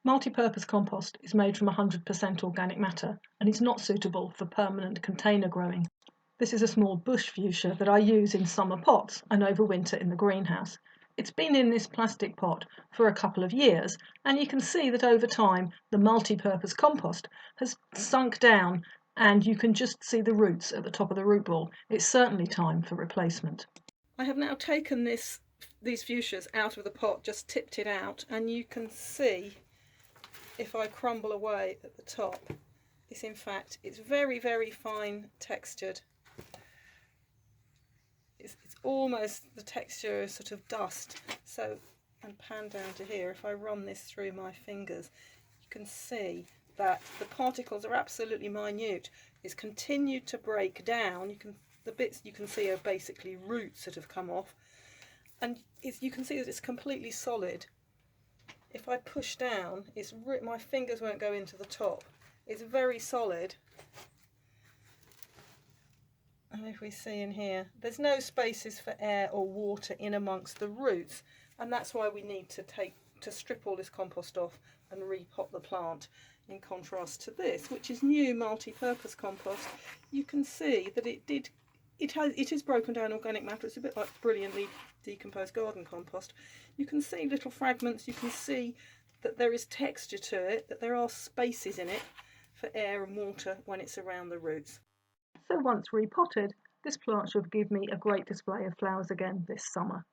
Multipurpose compost is made from 100% organic matter and is not suitable for permanent container growing. This is a small bush fuchsia that I use in summer pots and overwinter in the greenhouse. It's been in this plastic pot for a couple of years, and you can see that over time the multi-purpose compost has sunk down and you can just see the roots at the top of the root ball. It's certainly time for replacement. I have now taken these fuchsias out of the pot, just tipped it out, and you can see if I crumble away at the top, it's very, very fine textured. It's almost the texture of sort of dust. So, and pan down to here, if I run this through my fingers, you can see that the particles are absolutely minute. It's continued to break down. The bits you can see are basically roots that have come off, and you can see that it's completely solid. If I push down, my fingers won't go into the top. It's very solid. And if we see in here, there's no spaces for air or water in amongst the roots, and that's why we need to strip all this compost off and repot the plant. In contrast to this, which is new multi-purpose compost, you can see that it is broken down organic matter. It's a bit like brilliantly decomposed garden compost. You can see little fragments, you can see that there is texture to it, that there are spaces in it for air and water when it's around the roots. So once repotted, this plant should give me a great display of flowers again this summer.